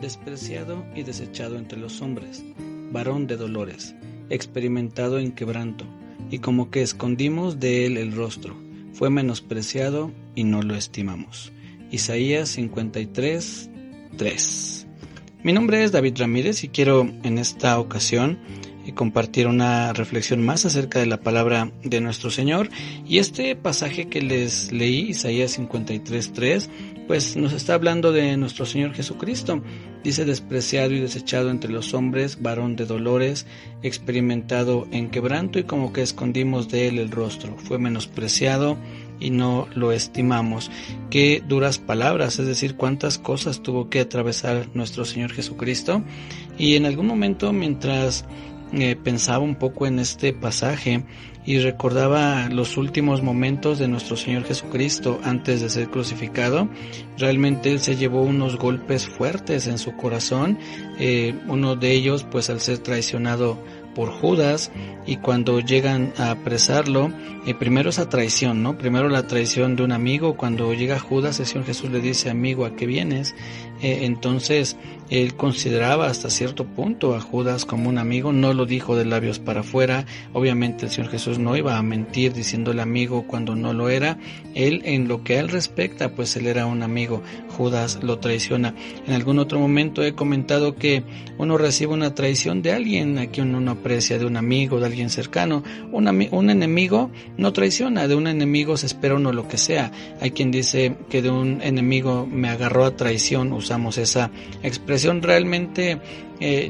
despreciado y desechado entre los hombres, varón de dolores, experimentado en quebranto, y como que escondimos de él el rostro, fue menospreciado y no lo estimamos. Isaías 53, 3. Mi nombre es David Ramírez y quiero en esta ocasión compartir una reflexión más acerca de la palabra de nuestro Señor. Y este pasaje que les leí, Isaías 53, 3, pues nos está hablando de nuestro Señor Jesucristo. Dice: despreciado y desechado entre los hombres, varón de dolores, experimentado en quebranto, y como que escondimos de él el rostro, fue menospreciado y no lo estimamos. Qué duras palabras, es decir, cuántas cosas tuvo que atravesar nuestro Señor Jesucristo. Y en algún momento, mientras pensaba un poco en este pasaje y recordaba los últimos momentos de nuestro Señor Jesucristo antes de ser crucificado, realmente Él se llevó unos golpes fuertes en su corazón, uno de ellos pues al ser traicionado por Judas, y cuando llegan a apresarlo, primero esa traición, ¿no? Primero la traición de un amigo. Cuando llega Judas, el Señor Jesús le dice: amigo, ¿a qué vienes? Entonces él consideraba hasta cierto punto a Judas como un amigo, no lo dijo de labios para afuera. Obviamente el Señor Jesús no iba a mentir diciéndole amigo cuando no lo era. Él, en lo que a él respecta, pues él era un amigo. Judas lo traiciona. En algún otro momento he comentado que uno recibe una traición de alguien a quien uno aprecia, de un amigo, de alguien cercano. Un enemigo no traiciona, de un enemigo se espera uno lo que sea. Hay quien dice que de un enemigo me agarró a traición, usamos esa expresión. Realmente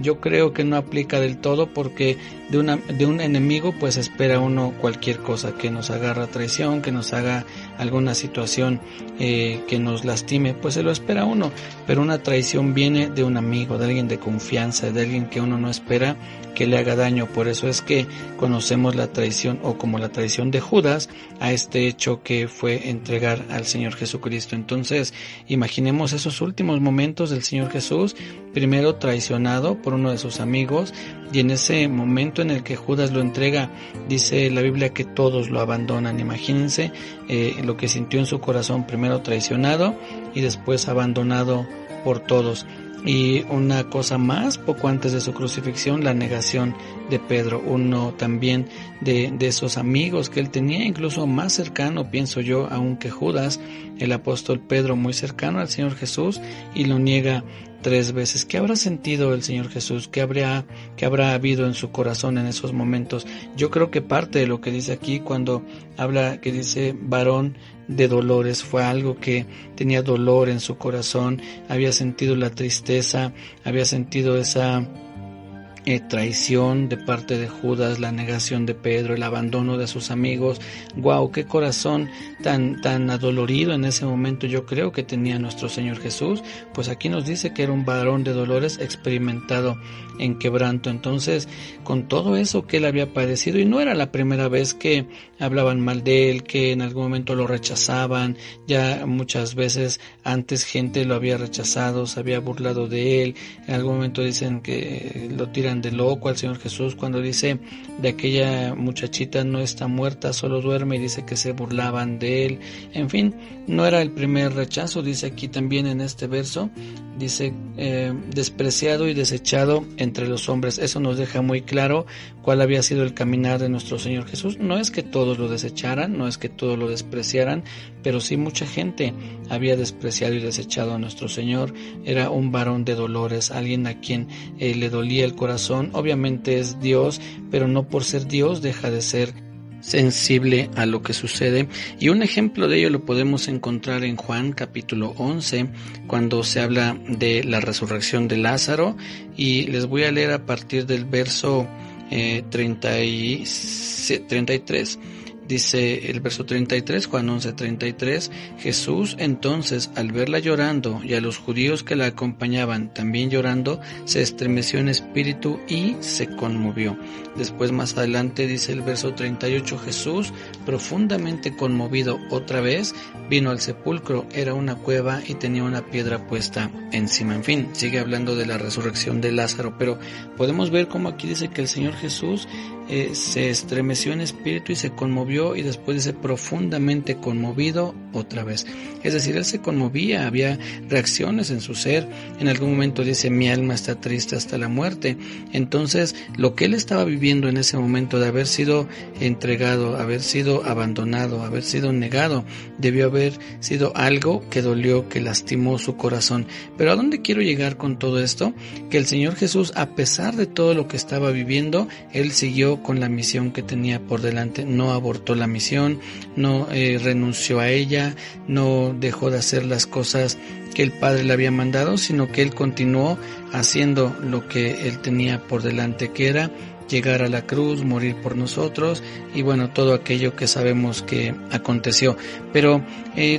yo creo que no aplica del todo, porque de un enemigo pues espera uno cualquier cosa, que nos agarra a traición, que nos haga alguna situación que nos lastime, pues se lo espera uno. Pero una traición viene de un amigo, de alguien de confianza, de alguien que uno no espera que le haga daño. Por eso es que conocemos la traición, o como la traición de Judas, a este hecho que fue entregar al Señor Jesucristo. Entonces imaginemos esos últimos momentos del Señor Jesús, primero traicionado por uno de sus amigos, y en ese momento en el que Judas lo entrega, dice la Biblia que todos lo abandonan. Imagínense lo que sintió en su corazón: primero traicionado y después abandonado por todos. Y una cosa más, poco antes de su crucifixión, la negación de Pedro, uno también de esos amigos que él tenía, incluso más cercano, pienso yo, aún que Judas, el apóstol Pedro, muy cercano al Señor Jesús, y lo niega 3 veces. ¿Qué habrá sentido el Señor Jesús? ¿Qué habrá habido en su corazón en esos momentos? Yo creo que parte de lo que dice aquí, cuando habla, que dice varón de dolores, fue algo que tenía dolor en su corazón, había sentido la tristeza, había sentido esa traición de parte de Judas, la negación de Pedro, el abandono de sus amigos. Wow, qué corazón tan adolorido en ese momento yo creo que tenía nuestro Señor Jesús. Pues aquí nos dice que era un varón de dolores, experimentado en quebranto. Entonces, con todo eso que él había padecido, y no era la primera vez que hablaban mal de él, que en algún momento lo rechazaban, ya muchas veces antes gente lo había rechazado, se había burlado de él. En algún momento dicen que lo tiran de loco al Señor Jesús cuando dice de aquella muchachita: no está muerta, solo duerme, y dice que se burlaban de él. En fin, no era el primer rechazo. Dice aquí también en este verso, dice despreciado y desechado entre los hombres. Eso nos deja muy claro cuál había sido el caminar de nuestro Señor Jesús. No es que todos lo desecharan, no es que todos lo despreciaran, pero sí mucha gente había despreciado y desechado a nuestro Señor. Era un varón de dolores, alguien a quien le dolía el corazón. Obviamente es Dios, pero no por ser Dios deja de ser sensible a lo que sucede. Y un ejemplo de ello lo podemos encontrar en Juan capítulo 11, cuando se habla de la resurrección de Lázaro, y les voy a leer a partir del verso 33. Dice el verso 33, Juan 11:33, Jesús entonces, al verla llorando y a los judíos que la acompañaban también llorando, se estremeció en espíritu y se conmovió. Después, más adelante, dice el verso 38, Jesús, profundamente conmovido otra vez, vino al sepulcro. Era una cueva y tenía una piedra puesta encima. En fin, sigue hablando de la resurrección de Lázaro, pero podemos ver cómo aquí dice que el Señor Jesús se estremeció en espíritu y se conmovió conmovió y después dice profundamente conmovido otra vez. Es decir, él se conmovía, había reacciones en su ser. En algún momento dice, mi alma está triste hasta la muerte. Entonces, lo que él estaba viviendo en ese momento de haber sido entregado, haber sido abandonado, haber sido negado, debió haber sido algo que dolió, que lastimó su corazón. Pero ¿a dónde quiero llegar con todo esto? Que el Señor Jesús, a pesar de todo lo que estaba viviendo, él siguió con la misión que tenía por delante. No abortó la misión, no renunció a ella, no dejó de hacer las cosas que el Padre le había mandado, sino que él continuó haciendo lo que él tenía por delante, que era llegar a la cruz, morir por nosotros y bueno, todo aquello que sabemos que aconteció. Pero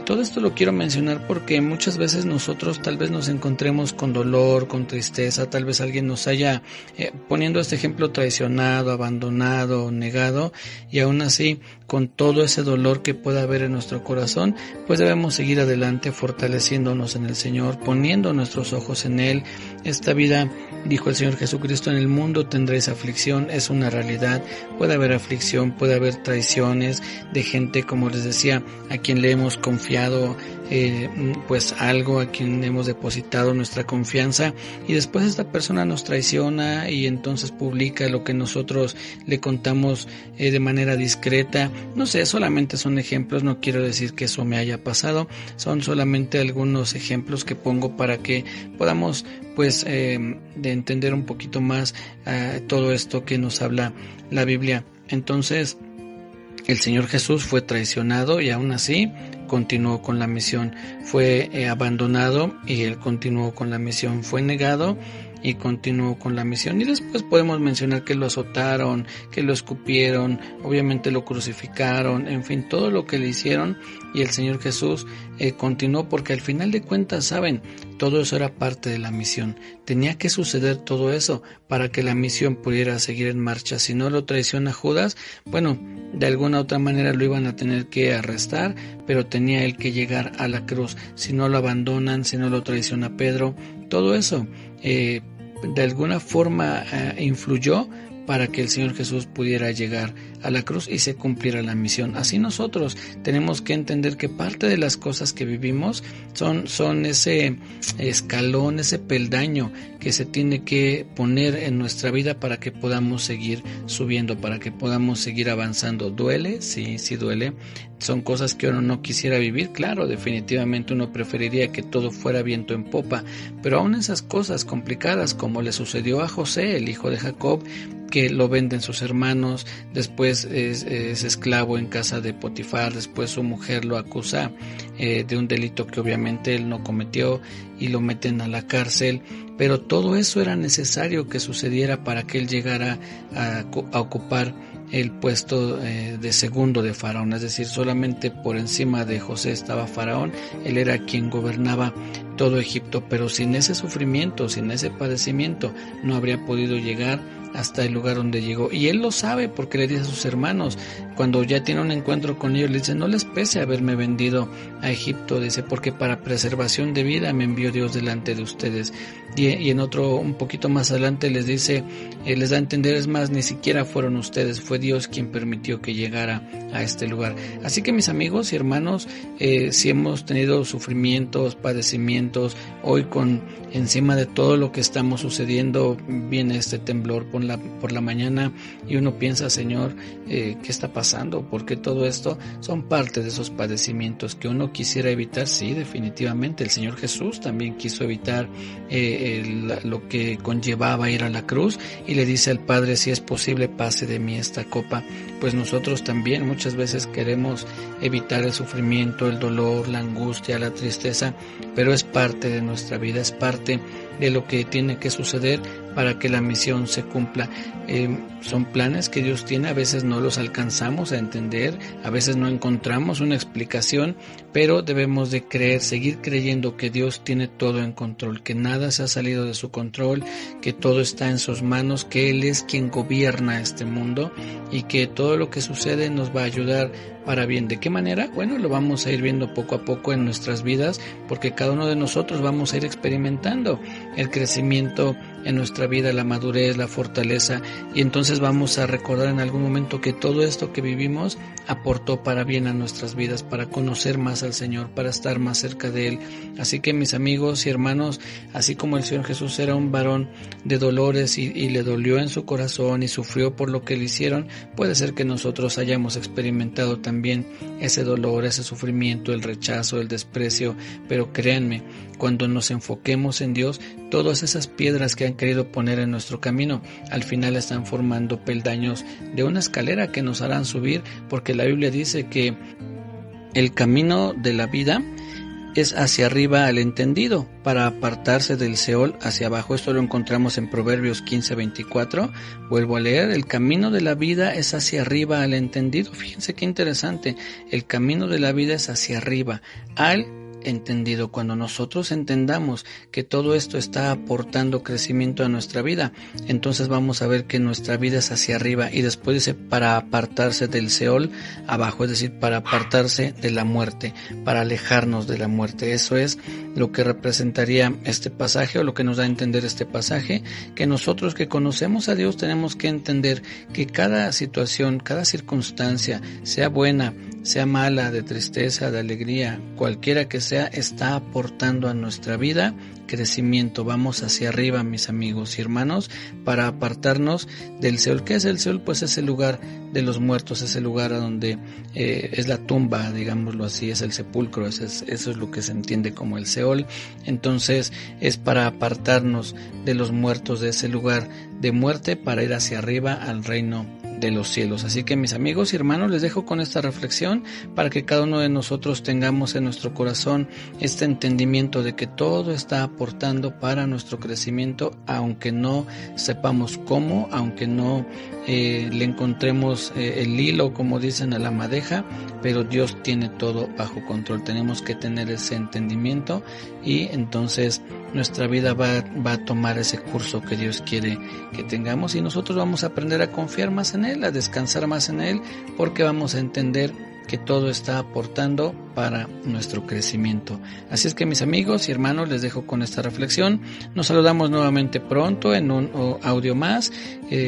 todo esto lo quiero mencionar porque muchas veces nosotros tal vez nos encontremos con dolor, con tristeza, tal vez alguien nos haya, poniendo este ejemplo, traicionado, abandonado, negado, y aún así, con todo ese dolor que pueda haber en nuestro corazón, pues debemos seguir adelante fortaleciéndonos en el Señor, poniendo nuestros ojos en Él. Esta vida, dijo el Señor Jesucristo, en el mundo tendréis aflicción, es una realidad. Puede haber aflicción, puede haber traiciones de gente, como les decía, a quien le hemos confiado pues algo, a quien hemos depositado nuestra confianza, y después esta persona nos traiciona y entonces publica lo que nosotros le contamos de manera discreta. No sé, solamente son ejemplos, no quiero decir que eso me haya pasado, son solamente algunos ejemplos que pongo para que podamos pues de entender un poquito más todo esto que nos habla la Biblia. Entonces, el Señor Jesús fue traicionado y aún así continuó con la misión. Fue abandonado y él continuó con la misión. Fue negado y continuó con la misión. Y después podemos mencionar que lo azotaron, que lo escupieron, obviamente lo crucificaron, en fin, todo lo que le hicieron, y el Señor Jesús continuó, porque al final de cuentas, saben, todo eso era parte de la misión. Tenía que suceder todo eso para que la misión pudiera seguir en marcha. Si no lo traiciona Judas, bueno, de alguna otra manera lo iban a tener que arrestar, pero tenía él que llegar a la cruz. Si no lo abandonan, si no lo traiciona Pedro, todo eso de alguna forma influyó para que el Señor Jesús pudiera llegar a la cruz y se cumpliera la misión. Así nosotros tenemos que entender que parte de las cosas que vivimos son ese escalón, ese peldaño que se tiene que poner en nuestra vida para que podamos seguir subiendo, para que podamos seguir avanzando. ¿Duele? Sí, sí duele. Son cosas que uno no quisiera vivir, claro, definitivamente uno preferiría que todo fuera viento en popa, pero aún esas cosas complicadas, como le sucedió a José, el hijo de Jacob, que lo venden sus hermanos, después es esclavo en casa de Potifar, después su mujer lo acusa de un delito que obviamente él no cometió y lo meten a la cárcel, pero todo eso era necesario que sucediera para que él llegara a ocupar el puesto de segundo de Faraón, es decir, solamente por encima de José estaba Faraón, él era quien gobernaba todo Egipto, pero sin ese sufrimiento, sin ese padecimiento, no habría podido llegar hasta el lugar donde llegó, y él lo sabe porque le dice a sus hermanos, cuando ya tiene un encuentro con ellos, le dice, no les pese haberme vendido a Egipto, dice, porque para preservación de vida me envió Dios delante de ustedes, y en otro, un poquito más adelante les dice, les da a entender, es más, ni siquiera fueron ustedes, fue Dios quien permitió que llegara a este lugar. Así que mis amigos y hermanos, si hemos tenido sufrimientos, padecimientos, hoy con encima de todo lo que estamos sucediendo, viene este temblor por la mañana y uno piensa, Señor, ¿qué está pasando? ¿Por qué todo esto? Son parte de esos padecimientos que uno quisiera evitar. Sí, definitivamente, el Señor Jesús también quiso evitar lo que conllevaba ir a la cruz y le dice al Padre, si es posible, pase de mí esta copa. Pues nosotros también muchas veces queremos evitar el sufrimiento, el dolor, la angustia, la tristeza, pero es parte de nuestra vida, es parte de lo que tiene que suceder para que la misión se cumpla. Son planes que Dios tiene, a veces no los alcanzamos a entender, a veces no encontramos una explicación, pero debemos de creer, seguir creyendo que Dios tiene todo en control, que nada se ha salido de su control, que todo está en sus manos, que Él es quien gobierna este mundo y que todo lo que sucede nos va a ayudar para bien. ¿De qué manera? Bueno, lo vamos a ir viendo poco a poco en nuestras vidas, porque cada uno de nosotros vamos a ir experimentando el crecimiento en nuestra vida la madurez, la fortaleza, y entonces vamos a recordar en algún momento que todo esto que vivimos aportó para bien a nuestras vidas, para conocer más al Señor, para estar más cerca de Él. Así que mis amigos y hermanos, así como el Señor Jesús era un varón de dolores y le dolió en su corazón y sufrió por lo que le hicieron, puede ser que nosotros hayamos experimentado también ese dolor, ese sufrimiento, el rechazo, el desprecio, pero créanme, cuando nos enfoquemos en Dios, todas esas piedras que han querido poner en nuestro camino, al final están formando peldaños de una escalera que nos harán subir, porque la Biblia dice que el camino de la vida es hacia arriba al entendido, para apartarse del Seol hacia abajo. Esto lo encontramos en Proverbios 15:24. Vuelvo a leer: el camino de la vida es hacia arriba al entendido. Fíjense qué interesante, el camino de la vida es hacia arriba al entendido. Cuando nosotros entendamos que todo esto está aportando crecimiento a nuestra vida, entonces vamos a ver que nuestra vida es hacia arriba, y después dice para apartarse del Seol abajo, es decir, para apartarse de la muerte, para alejarnos de la muerte. Eso es lo que representaría este pasaje, o lo que nos da a entender este pasaje, que nosotros que conocemos a Dios tenemos que entender que cada situación, cada circunstancia, sea buena, sea mala, de tristeza, de alegría, cualquiera que sea, está aportando a nuestra vida crecimiento. Vamos hacia arriba, mis amigos y hermanos, para apartarnos del Seol. ¿Qué es el Seol? Pues es el lugar de los muertos, es el lugar a donde es la tumba, digámoslo así, es el sepulcro, eso es lo que se entiende como el Seol. Entonces es para apartarnos de los muertos, de ese lugar de muerte, para ir hacia arriba al reino de los cielos. Así que mis amigos y hermanos, les dejo con esta reflexión para que cada uno de nosotros tengamos en nuestro corazón este entendimiento de que todo está aportando para nuestro crecimiento, aunque no sepamos cómo, aunque no le encontremos el hilo, como dicen, a la madeja, pero Dios tiene todo bajo control. Tenemos que tener ese entendimiento, y entonces nuestra vida va a tomar ese curso que Dios quiere que tengamos, y nosotros vamos a aprender a confiar más en Él, a descansar más en Él, porque vamos a entender que todo está aportando para nuestro crecimiento. Así es que mis amigos y hermanos, les dejo con esta reflexión. Nos saludamos nuevamente pronto en un audio más.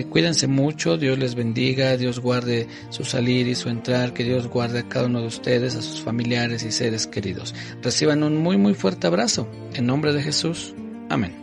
Cuídense mucho, Dios les bendiga, Dios guarde su salir y su entrar, que Dios guarde a cada uno de ustedes, a sus familiares y seres queridos. Reciban un muy muy fuerte abrazo, en nombre de Jesús. Amén.